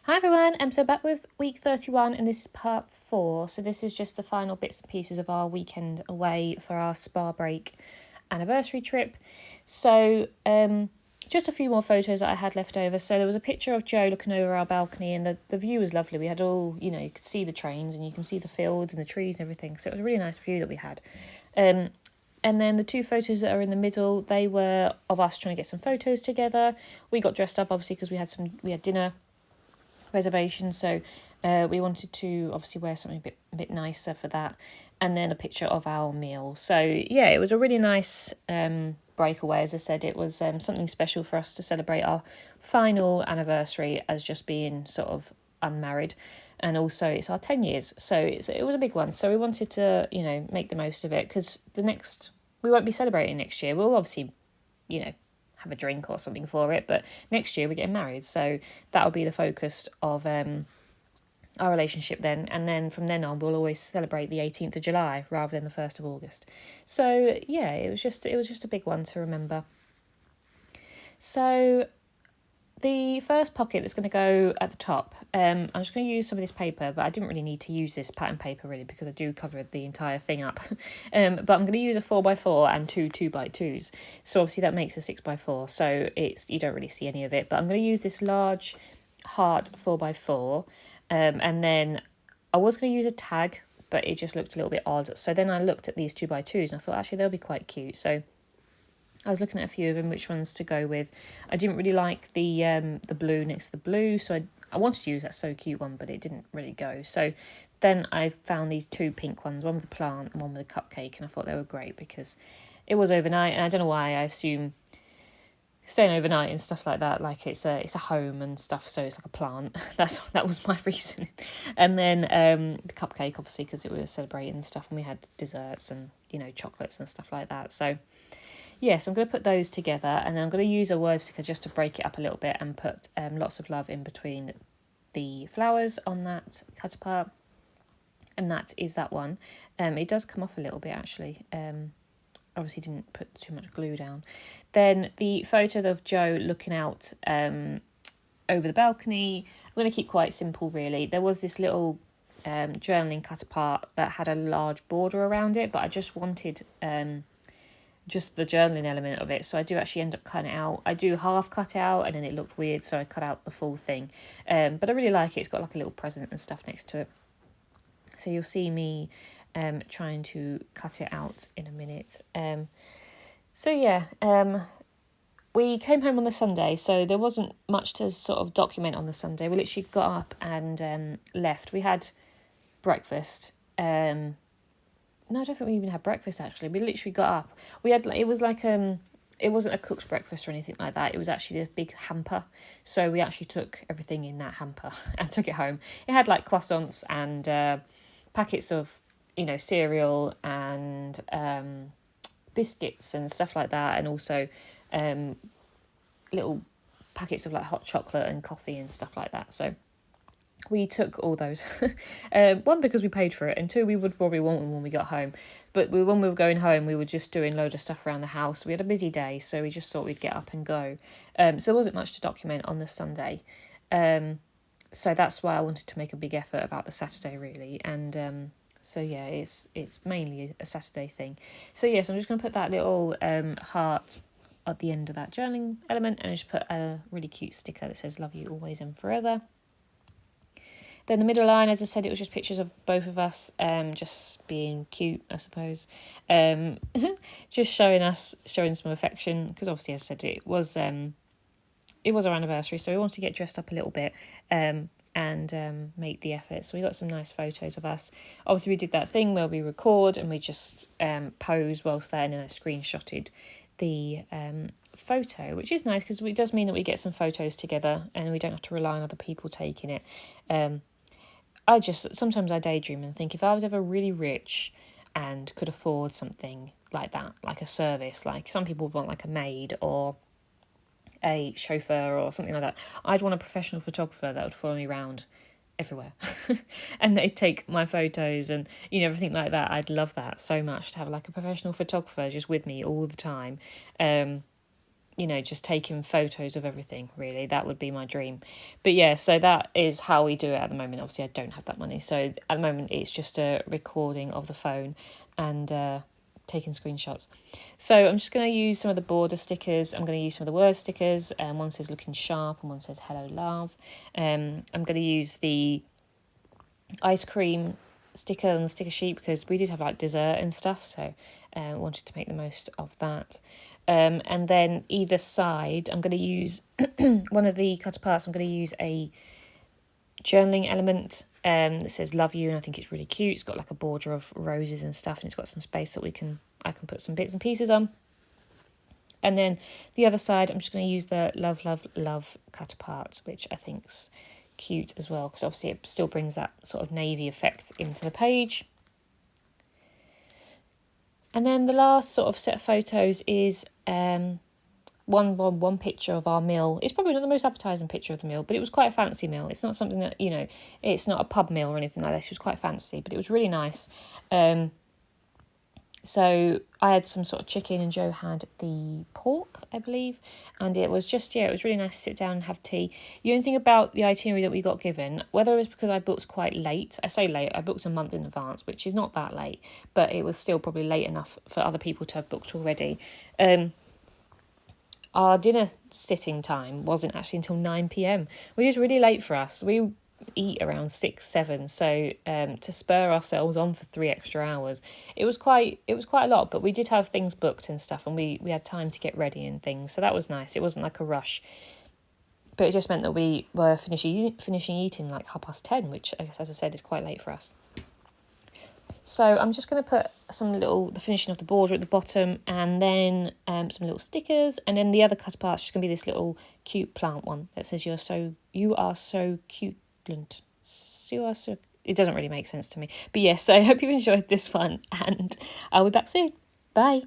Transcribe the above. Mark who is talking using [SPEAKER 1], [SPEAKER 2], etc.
[SPEAKER 1] Hi everyone, I'm so back with week 31 and this is part 4. So this is just the final bits and pieces of our weekend away for our spa break anniversary trip. So just a few more photos that I had left over. So there was a picture of Joe looking over our balcony and the view was lovely. We had all, you could see the trains and you can see the fields and the trees and everything. So it was a really nice view that we had. And then the two photos that are in the middle, they were of us trying to get some photos together. We got dressed up obviously because we had dinner reservation, so we wanted to obviously wear something a bit nicer for that, and then a picture of our meal. So yeah, it was a really nice breakaway. As I said, it was something special for us to celebrate our final anniversary as just being sort of unmarried, and also it's our 10 years, so it was a big one. So we wanted to make the most of it, because we won't be celebrating next year. We'll obviously have a drink or something for it, but next year we're getting married, so that'll be the focus of our relationship then, and then from then on we'll always celebrate the 18th of July rather than the 1st of August. So yeah, it was just a big one to remember. So the first pocket that's going to go at the top, I'm just going to use some of this paper, but I didn't really need to use this pattern paper really because I do cover the entire thing up. But I'm going to use a 4x4 and two 2x2s. So obviously that makes a 6x4, so you don't really see any of it. But I'm going to use this large heart 4x4, and then I was going to use a tag, but it just looked a little bit odd. So then I looked at these 2x2s and I thought actually they'll be quite cute. So I was looking at a few of them, which ones to go with. I didn't really like the blue next to the blue, so I wanted to use that So Cute one, but it didn't really go. So then I found these two pink ones, one with a plant and one with a cupcake, and I thought they were great because it was overnight, and I don't know why I assume staying overnight and stuff like that, like it's a home and stuff, so it's like a plant. That was my reason. And then the cupcake, obviously, because it was celebrating stuff, and we had desserts and chocolates and stuff like that. So yes, I'm going to put those together, and then I'm going to use a word sticker just to break it up a little bit and put lots of love in between the flowers on that cut apart, and that is that one. It does come off a little bit actually. Obviously didn't put too much glue down. Then the photo of Joe looking out over the balcony, I'm going to keep quite simple really. There was this little journaling cut apart that had a large border around it, but I just wanted just the journaling element of it, so I do actually end up cutting it out. I do half cut it out and then it looked weird, so I cut out the full thing, but I really like it. It's got like a little present and stuff next to it, so you'll see me trying to cut it out in a minute. So yeah, we came home on the Sunday, so there wasn't much to sort of document on the Sunday. We literally got up and left. We had breakfast. No, I don't think we even had breakfast actually. We literally got up. We had it wasn't a cooked breakfast or anything like that. It was actually a big hamper. So we actually took everything in that hamper and took it home. It had like croissants and packets of, cereal and biscuits and stuff like that, and also little packets of like hot chocolate and coffee and stuff like that. So we took all those. One, because we paid for it, and two, we would probably want them when we got home. But when we were going home, we were just doing a load of stuff around the house. We had a busy day, so we just thought we'd get up and go. So there wasn't much to document on the Sunday. So that's why I wanted to make a big effort about the Saturday, really. And so yeah, it's mainly a Saturday thing. So yes, I'm just going to put that little heart at the end of that journaling element, and I just put a really cute sticker that says "Love you always and forever." Then the middle line, as I said, it was just pictures of both of us, just being cute, I suppose. Just showing some affection, because obviously, as I said, it was our anniversary, so we wanted to get dressed up a little bit and make the effort. So we got some nice photos of us. Obviously, we did that thing where we record and we just pose whilst there, and then I screenshotted the photo, which is nice because it does mean that we get some photos together and we don't have to rely on other people taking it. Sometimes I daydream and think, if I was ever really rich and could afford something like that, like a service, like some people want like a maid or a chauffeur or something like that, I'd want a professional photographer that would follow me around everywhere and they'd take my photos and everything like that. I'd love that so much, to have like a professional photographer just with me all the time. you know, just taking photos of everything, really. That would be my dream. But yeah, so that is how we do it at the moment. Obviously, I don't have that money. So at the moment, it's just a recording of the phone and taking screenshots. So I'm just going to use some of the border stickers. I'm going to use some of the word stickers. One says looking sharp and one says hello love. I'm going to use the ice cream sticker on the sticker sheet because we did have like dessert and stuff, so wanted to make the most of that. And then either side I'm going to use one of the cut aparts. I'm going to use a journaling element that says love you, and I think it's really cute. It's got like a border of roses and stuff, and it's got some space that I can put some bits and pieces on. And then the other side I'm just going to use the love love love cut apart, which I think's cute as well, because obviously it still brings that sort of navy effect into the page. And then the last sort of set of photos is one picture of our meal. It's probably not the most appetising picture of the meal, but it was quite a fancy meal. It's not something that, you know, it's not a pub meal or anything like this. It was quite fancy, but it was really nice. So I had some sort of chicken and Joe had the pork, I believe. And it was just, yeah, it was really nice to sit down and have tea. The only thing about the itinerary that we got given, whether it was because I booked quite late, I say late, I booked a month in advance, which is not that late, but it was still probably late enough for other people to have booked already. Our dinner sitting time wasn't actually until 9 p.m, which is really late for us. We eat around 6-7, so to spur ourselves on for 3 extra hours, it was quite a lot, but we did have things booked and stuff, and we had time to get ready and things, so that was nice. It wasn't like a rush, but it just meant that we were finishing eating like 10:30, which I guess, as I said, is quite late for us. So I'm just going to put the finishing of the border at the bottom, and then some little stickers, and then the other cut apart is just going to be this little cute plant one that says you are so cute. It doesn't really make sense to me, but yes, so I hope you enjoyed this one, and I'll be back soon. Bye.